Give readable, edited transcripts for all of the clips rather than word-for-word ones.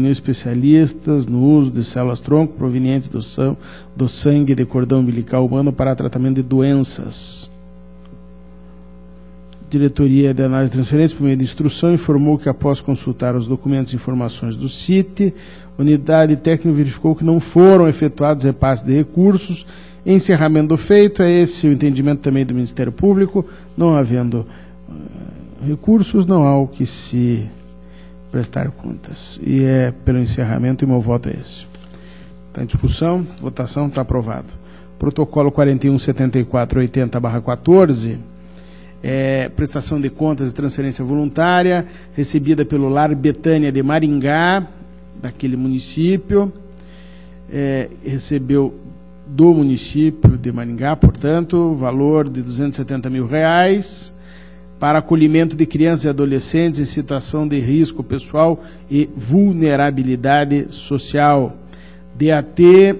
especialistas no uso de células-tronco provenientes do sangue de cordão umbilical humano para tratamento de doenças. Diretoria de Análise de Transferência, por meio de instrução, informou que, após consultar os documentos e informações do CIT, a unidade técnica verificou que não foram efetuados repasses de recursos. Encerramento do feito, é esse o entendimento também do Ministério Público. Não havendo recursos, não há o que se prestar contas. E é pelo encerramento, e meu voto é esse. Está em discussão, votação, está aprovado. Protocolo 417480/14, prestação de contas e transferência voluntária, recebida pelo Lar Betânia de Maringá, daquele município, recebeu do município de Maringá, portanto, valor de R$270 mil, para acolhimento de crianças e adolescentes em situação de risco pessoal e vulnerabilidade social. DAT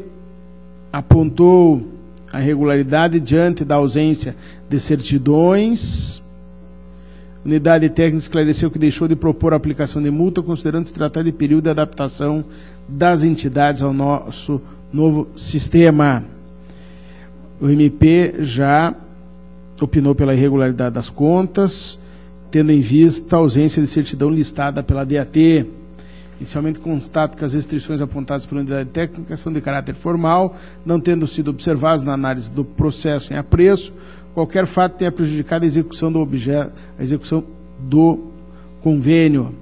apontou a irregularidade diante da ausência de certidões. Unidade técnica esclareceu que deixou de propor a aplicação de multa, considerando se tratar de período de adaptação das entidades ao nosso novo sistema. O MP já opinou pela irregularidade das contas, tendo em vista a ausência de certidão listada pela DAT. Inicialmente constato que as restrições apontadas pela unidade técnica são de caráter formal, não tendo sido observadas na análise do processo em apreço, qualquer fato tenha prejudicado a execução do convênio.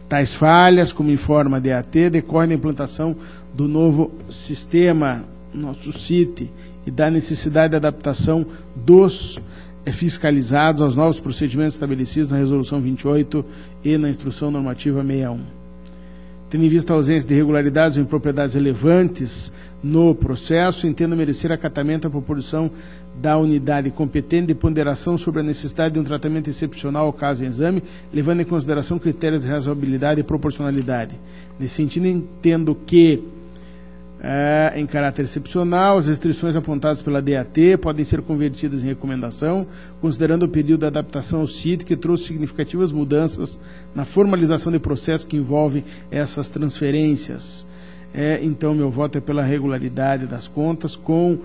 Tais falhas, como informa a DAT, decorrem da implantação do novo sistema, nosso CIT, e da necessidade de adaptação dos fiscalizados aos novos procedimentos estabelecidos na Resolução 28 e na Instrução Normativa 61. Tendo em vista a ausência de irregularidades ou impropriedades relevantes no processo, entendo merecer acatamento à proposição da unidade competente de ponderação sobre a necessidade de um tratamento excepcional ao caso em exame, levando em consideração critérios de razoabilidade e proporcionalidade. Nesse sentido, entendo que, em caráter excepcional, as restrições apontadas pela DAT podem ser convertidas em recomendação, considerando o período de adaptação ao CIT, que trouxe significativas mudanças na formalização de processos que envolvem essas transferências. Então, meu voto é pela regularidade das contas com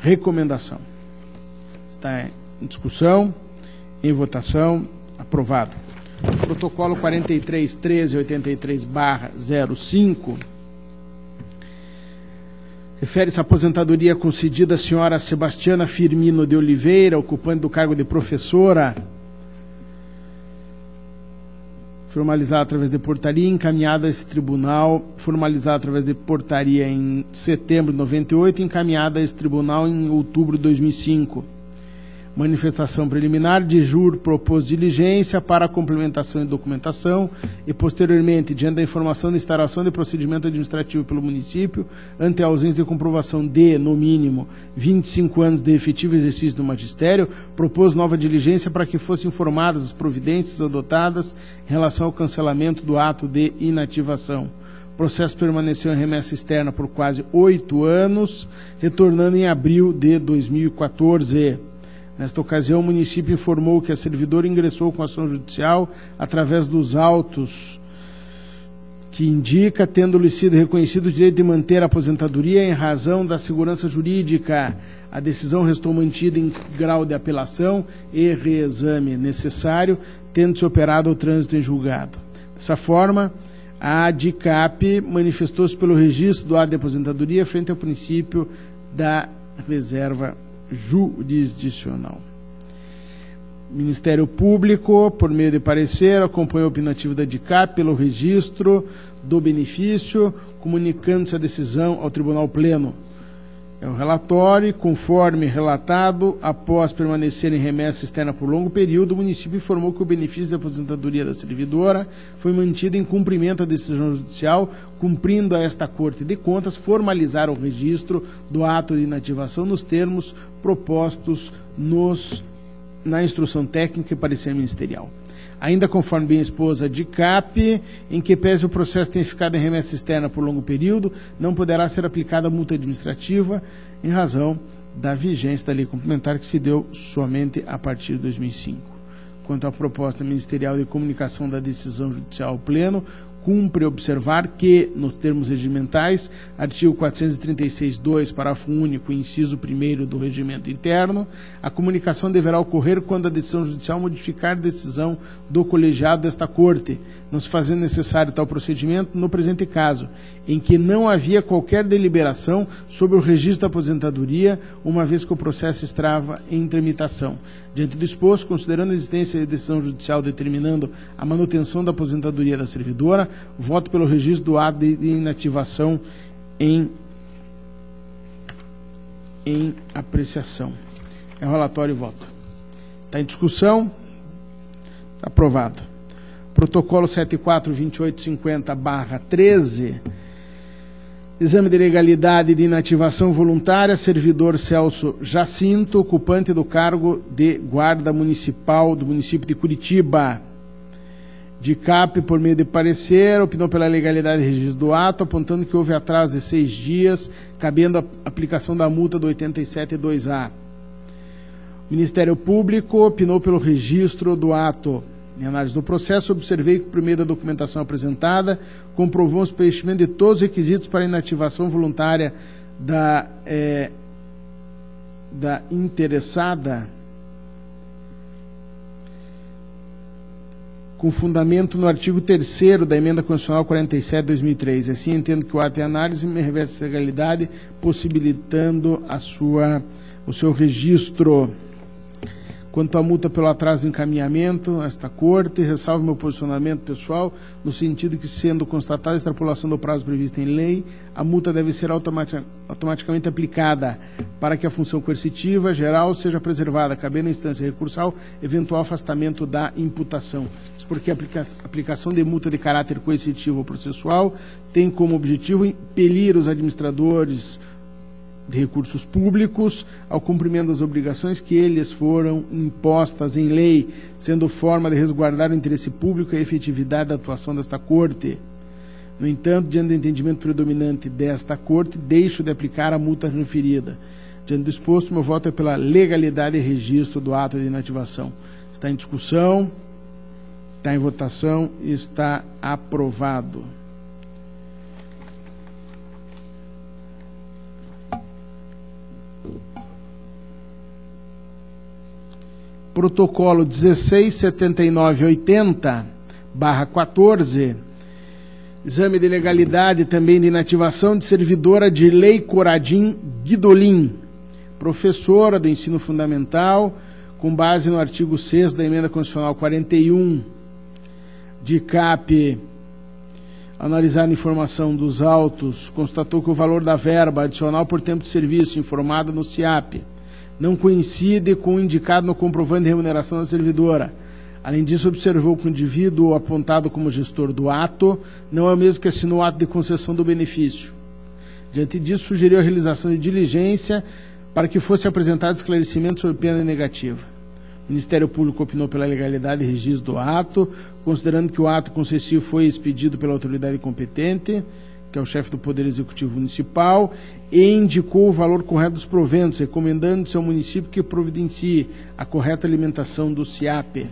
recomendação. Está em discussão, em votação, aprovado. Protocolo 43.1383/05, refere-se à aposentadoria concedida à senhora Sebastiana Firmino de Oliveira, ocupante do cargo de professora, formalizada através de portaria, encaminhada a esse tribunal, formalizada através de portaria em setembro de 98, encaminhada a esse tribunal em outubro de 2005. Manifestação preliminar, de jur propôs diligência para a complementação e documentação e, posteriormente, diante da informação de instauração de procedimento administrativo pelo município, ante a ausência de comprovação de, no mínimo, 25 anos de efetivo exercício do magistério, propôs nova diligência para que fossem informadas as providências adotadas em relação ao cancelamento do ato de inativação. O processo permaneceu em remessa externa por quase 8 anos, retornando em abril de 2014. Nesta ocasião, o município informou que a servidora ingressou com ação judicial através dos autos que indica, tendo-lhe sido reconhecido o direito de manter a aposentadoria em razão da segurança jurídica. A decisão restou mantida em grau de apelação e reexame necessário, tendo-se operado o trânsito em julgado. Dessa forma, a DICAP manifestou-se pelo registro do ato de aposentadoria frente ao princípio da reserva jurisdicional. Ministério Público, por meio de parecer, acompanhou o opinativo da DICAP pelo registro do benefício, comunicando-se a decisão ao Tribunal Pleno. É o relatório, conforme relatado, após permanecer em remessa externa por longo período, o município informou que o benefício de aposentadoria da servidora foi mantido em cumprimento à decisão judicial, cumprindo a esta Corte de Contas formalizar o registro do ato de inativação nos termos propostos na instrução técnica e parecer ministerial. Ainda conforme bem expôs a DICAP, em que pese o processo tenha ficado em remessa externa por longo período, não poderá ser aplicada a multa administrativa em razão da vigência da lei complementar que se deu somente a partir de 2005. Quanto à proposta ministerial de comunicação da decisão judicial ao Pleno, cumpre observar que, nos termos regimentais, artigo 436.2, parágrafo único, inciso 1º do regimento interno, a comunicação deverá ocorrer quando a decisão judicial modificar a decisão do colegiado desta Corte, não se fazendo necessário tal procedimento no presente caso, em que não havia qualquer deliberação sobre o registro da aposentadoria, uma vez que o processo estava em tramitação. Diante do exposto, considerando a existência de decisão judicial determinando a manutenção da aposentadoria da servidora, voto pelo registro do ato de inativação em apreciação. É o relatório e voto. Está em discussão? Está aprovado. Protocolo 742850/13. Exame de legalidade de inativação voluntária, servidor Celso Jacinto, ocupante do cargo de guarda municipal do município de Curitiba. DICAP, por meio de parecer, opinou pela legalidade e registro do ato, apontando que houve atraso de 6 dias, cabendo a aplicação da multa do 87.2A. O Ministério Público opinou pelo registro do ato. Em análise do processo, observei que, por meio da documentação apresentada, comprovou os preenchimento de todos os requisitos para inativação voluntária da interessada, com fundamento no artigo 3º da Emenda Constitucional 47/2003. Assim, entendo que o ato em análise me reveste legalidade, possibilitando o seu registro. Quanto à multa pelo atraso de encaminhamento, esta Corte ressalva meu posicionamento pessoal no sentido que, sendo constatada a extrapolação do prazo previsto em lei, a multa deve ser automaticamente aplicada para que a função coercitiva geral seja preservada, cabendo à instância recursal eventual afastamento da imputação. Isso porque a aplicação de multa de caráter coercitivo ou processual tem como objetivo impelir os administradores de recursos públicos ao cumprimento das obrigações que eles foram impostas em lei, sendo forma de resguardar o interesse público e a efetividade da atuação desta Corte. No entanto, diante do entendimento predominante desta Corte, deixo de aplicar a multa referida. Diante do exposto, meu voto é pela legalidade e registro do ato de inativação. Está em discussão, está em votação e está aprovado. Protocolo 167980/14, exame de legalidade também de inativação de servidora de Lei Coradim Guidolin, professora do ensino fundamental, com base no artigo 6º da Emenda Constitucional 41. DICAP, analisar a informação dos autos, constatou que o valor da verba adicional por tempo de serviço informada no CIAP não coincide com o indicado no comprovante de remuneração da servidora. Além disso, observou que o indivíduo apontado como gestor do ato não é o mesmo que assinou o ato de concessão do benefício. Diante disso, sugeriu a realização de diligência para que fosse apresentado esclarecimento sobre pena negativa. O Ministério Público opinou pela legalidade e registro do ato, considerando que o ato concessivo foi expedido pela autoridade competente, que é o chefe do Poder Executivo Municipal, e indicou o valor correto dos proventos, recomendando ao município que providencie a correta alimentação do CIAP.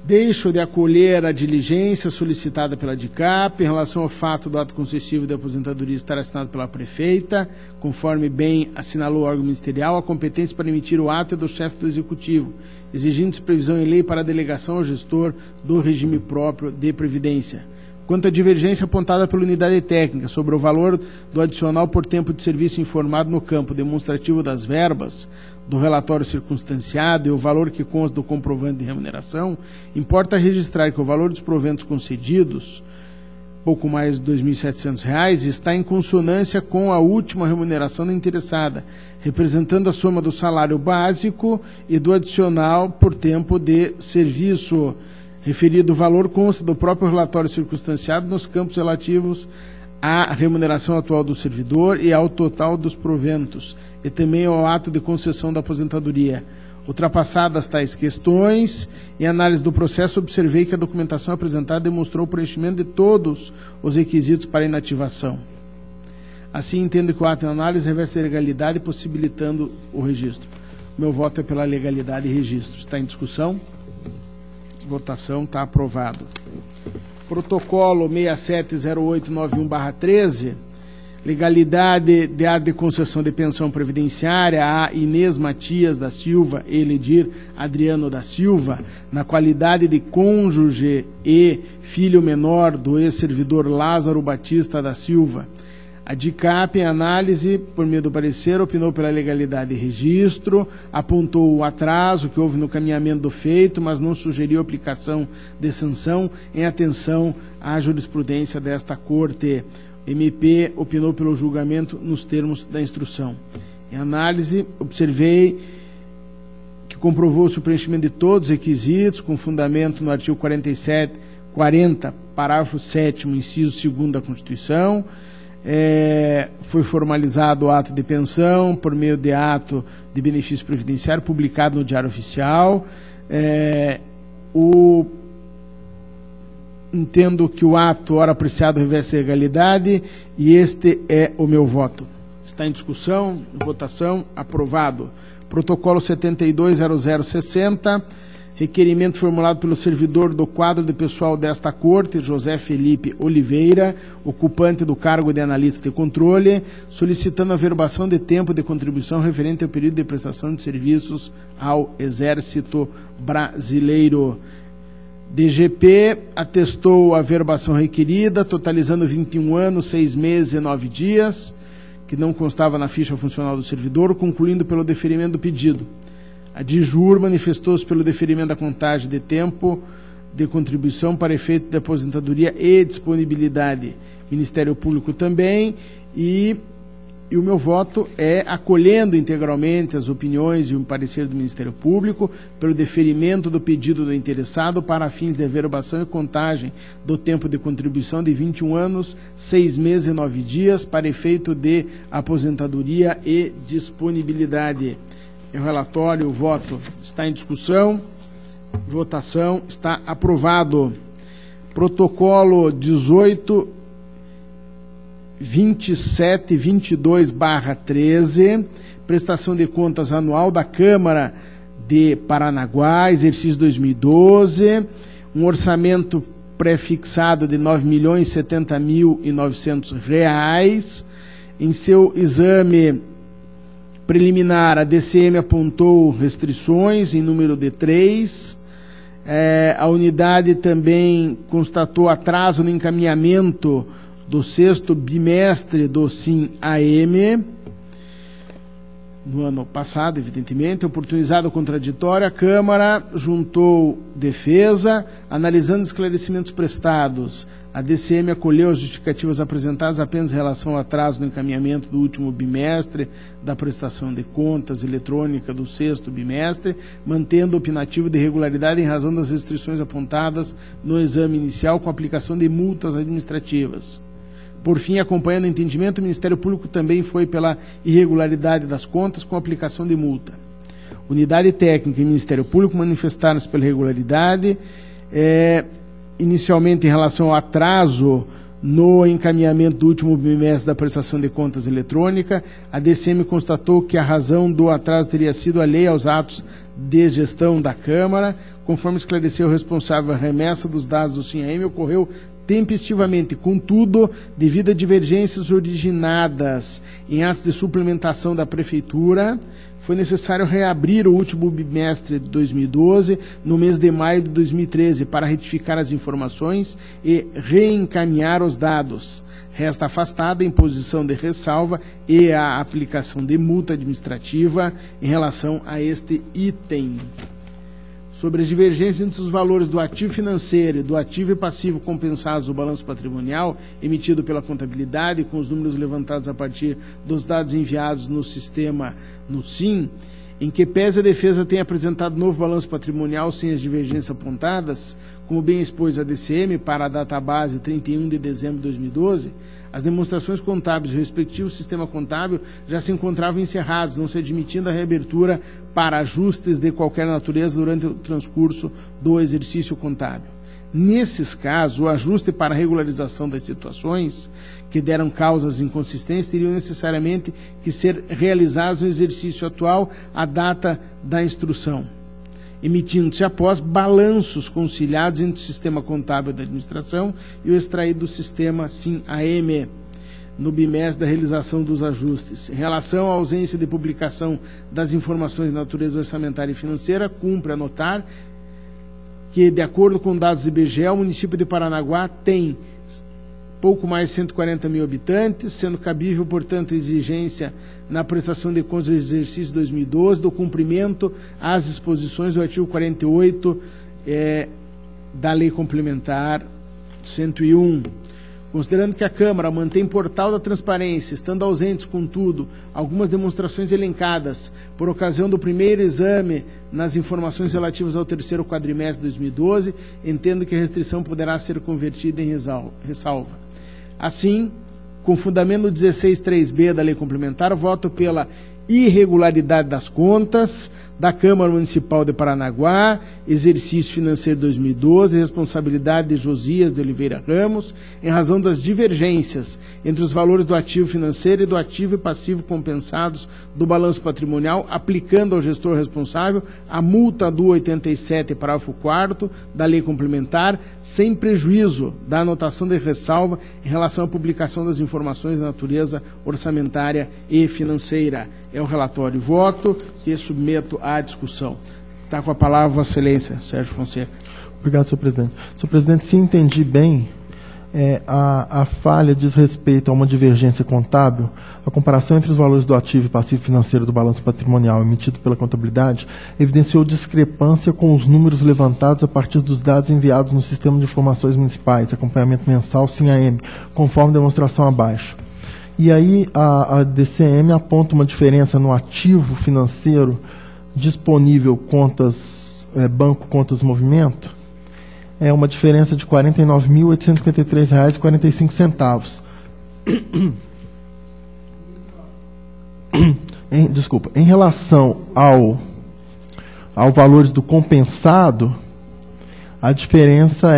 Deixo de acolher a diligência solicitada pela DICAP em relação ao fato do ato concessivo de aposentadoria estar assinado pela prefeita, conforme bem assinalou o órgão ministerial, a competência para emitir o ato é do chefe do Executivo, exigindo-se previsão em lei para a delegação ao gestor do regime próprio de previdência. Quanto à divergência apontada pela unidade técnica sobre o valor do adicional por tempo de serviço informado no campo demonstrativo das verbas, do relatório circunstanciado e o valor que consta do comprovante de remuneração, importa registrar que o valor dos proventos concedidos, pouco mais de R$ 2.700, está em consonância com a última remuneração da interessada, representando a soma do salário básico e do adicional por tempo de serviço. Referido valor consta do próprio relatório circunstanciado nos campos relativos à remuneração atual do servidor e ao total dos proventos, e também ao ato de concessão da aposentadoria. Ultrapassadas tais questões, em análise do processo, observei que a documentação apresentada demonstrou o preenchimento de todos os requisitos para inativação. Assim, entendo que o ato em análise reveste legalidade, possibilitando o registro. Meu voto é pela legalidade e registro. Está em discussão? Votação, está aprovado. Protocolo 670891/13, legalidade de ato de concessão de pensão previdenciária a Inês Matias da Silva e Elidir Adriano da Silva, na qualidade de cônjuge e filho menor do ex-servidor Lázaro Batista da Silva. A DICAP, em análise, por meio do parecer, opinou pela legalidade de registro, apontou o atraso que houve no caminhamento do feito, mas não sugeriu aplicação de sanção em atenção à jurisprudência desta Corte. MP opinou pelo julgamento nos termos da instrução. Em análise, observei que comprovou-se o preenchimento de todos os requisitos, com fundamento no artigo 40, parágrafo 7º, inciso 2º da Constituição. Foi formalizado o ato de pensão por meio de ato de benefício previdenciário publicado no Diário Oficial. Entendo que o ato, ora apreciado, reveste legalidade e este é o meu voto. Está em discussão, votação, aprovado. Protocolo 720060, requerimento formulado pelo servidor do quadro de pessoal desta Corte, José Felipe Oliveira, ocupante do cargo de analista de controle, solicitando a verbação de tempo de contribuição referente ao período de prestação de serviços ao Exército Brasileiro. DGP atestou a verbação requerida, totalizando 21 anos, 6 meses e 9 dias, que não constava na ficha funcional do servidor, concluindo pelo deferimento do pedido. A DIJUR manifestou-se pelo deferimento da contagem de tempo de contribuição para efeito de aposentadoria e disponibilidade. Ministério Público também, e o meu voto é acolhendo integralmente as opiniões e o parecer do Ministério Público pelo deferimento do pedido do interessado para fins de averbação e contagem do tempo de contribuição de 21 anos, 6 meses e 9 dias para efeito de aposentadoria e disponibilidade. O relatório, o voto está em discussão, votação, está aprovado. Protocolo 18.2722/13, prestação de contas anual da Câmara de Paranaguá, exercício 2012, um orçamento prefixado de R$ 9.070.900. Em seu exame preliminar, a DCM apontou restrições em número de 3. A unidade também constatou atraso no encaminhamento do 6º bimestre do SIM-AM, no ano passado, evidentemente. Oportunizado contraditório, a Câmara juntou defesa, analisando esclarecimentos prestados. A DCM acolheu as justificativas apresentadas apenas em relação ao atraso no encaminhamento do último bimestre da prestação de contas eletrônica do 6º bimestre, mantendo o opinativo de irregularidade em razão das restrições apontadas no exame inicial com aplicação de multas administrativas. Por fim, acompanhando o entendimento, o Ministério Público também foi pela irregularidade das contas com aplicação de multa. Unidade técnica e Ministério Público manifestaram-se pela irregularidade, inicialmente em relação ao atraso no encaminhamento do último bimestre da prestação de contas eletrônica. A DCM constatou que a razão do atraso teria sido alheia aos atos de gestão da Câmara. Conforme esclareceu o responsável, a remessa dos dados do SIM-AM ocorreu tempestivamente. Contudo, devido a divergências originadas em atos de suplementação da Prefeitura, foi necessário reabrir o último bimestre de 2012, no mês de maio de 2013, para retificar as informações e reencaminhar os dados. Resta afastada a imposição de ressalva e a aplicação de multa administrativa em relação a este item. Sobre as divergências entre os valores do ativo financeiro e do ativo e passivo compensados no balanço patrimonial emitido pela contabilidade, com os números levantados a partir dos dados enviados no sistema no SIM, em que pese a defesa tenha apresentado novo balanço patrimonial sem as divergências apontadas, como bem expôs a DCM para a database 31 de dezembro de 2012, as demonstrações contábeis do respectivo sistema contábil já se encontravam encerradas, não se admitindo a reabertura para ajustes de qualquer natureza durante o transcurso do exercício contábil. Nesses casos, o ajuste para a regularização das situações que deram causa às inconsistências teriam necessariamente que ser realizados no exercício atual à data da instrução. emitindo-se após balanços conciliados entre o sistema contábil da administração e o extraído do sistema SIM-AM, no bimestre da realização dos ajustes. Em relação à ausência de publicação das informações de natureza orçamentária e financeira, cumpre anotar que, de acordo com dados do IBGE, o município de Paranaguá tem pouco mais de 140 mil habitantes, sendo cabível, portanto, a exigência na prestação de contas do exercício 2012 do cumprimento às disposições do artigo 48 da Lei Complementar 101. Considerando que a Câmara mantém portal da transparência, estando ausentes, contudo, algumas demonstrações elencadas por ocasião do primeiro exame nas informações relativas ao terceiro quadrimestre de 2012, entendo que a restrição poderá ser convertida em ressalva. Assim, com fundamento no 16.3b da Lei Complementar, voto pela irregularidade das contas da Câmara Municipal de Paranaguá, exercício financeiro 2012, responsabilidade de Josias de Oliveira Ramos, em razão das divergências entre os valores do ativo financeiro e do ativo e passivo compensados do balanço patrimonial, aplicando ao gestor responsável a multa do 87, parágrafo 4º da Lei Complementar, sem prejuízo da anotação de ressalva em relação à publicação das informações de natureza orçamentária e financeira. É o relatório. Voto que submeto à discussão. Está com a palavra Vossa Excelência, Sérgio Fonseca. Obrigado, senhor presidente. Senhor presidente, se entendi bem, a falha diz respeito a uma divergência contábil, a comparação entre os valores do ativo e passivo financeiro do balanço patrimonial emitido pela contabilidade evidenciou discrepância com os números levantados a partir dos dados enviados no Sistema de Informações Municipais, acompanhamento mensal SIM-AM, conforme demonstração abaixo. E aí a DCM aponta uma diferença no ativo financeiro disponível contas, banco contas movimento, é uma diferença de R$ 49.853,45. Desculpa, em relação ao valores do compensado, a diferença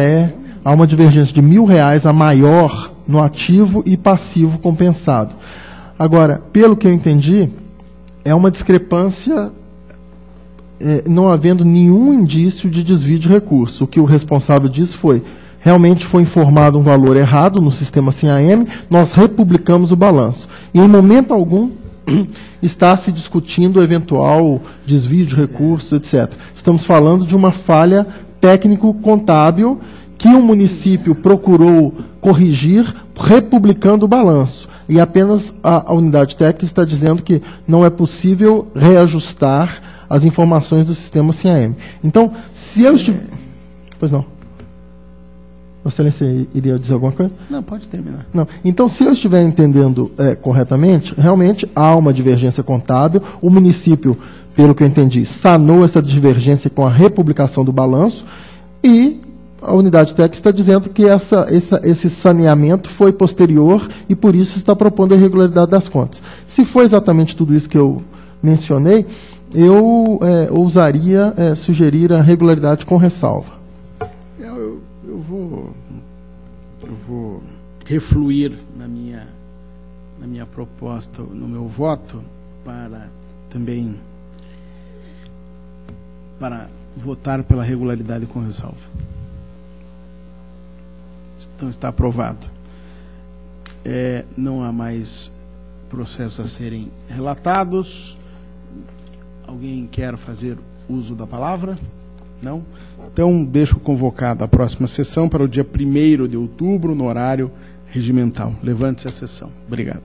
há uma divergência de R$ 1.000 a maior no ativo e passivo compensado. Agora, pelo que eu entendi, é uma discrepância não havendo nenhum indício de desvio de recurso. O que o responsável disse realmente foi informado um valor errado no sistema SIM-AM, nós republicamos o balanço. E em momento algum está se discutindo eventual desvio de recursos, etc. Estamos falando de uma falha técnico-contábil que o município procurou corrigir republicando o balanço. E apenas a unidade técnica está dizendo que não é possível reajustar as informações do sistema SIM-AM. Então, se eu estiver... Pois não. Vossa Excelência iria dizer alguma coisa? Não, pode terminar. Não. Então, se eu estiver entendendo corretamente, realmente há uma divergência contábil. O município, pelo que eu entendi, sanou essa divergência com a republicação do balanço e a unidade técnica está dizendo que esse saneamento foi posterior e, por isso, está propondo a irregularidade das contas. Se for exatamente tudo isso que eu mencionei, eu ousaria sugerir a regularidade com ressalva. Eu vou refluir na minha proposta, no meu voto, para votar pela regularidade com ressalva. Então está aprovado. Não há mais processos a serem relatados. Alguém quer fazer uso da palavra? Não? Então, deixo convocada a próxima sessão para o dia 1º de outubro, no horário regimental. Levante-se a sessão. Obrigado.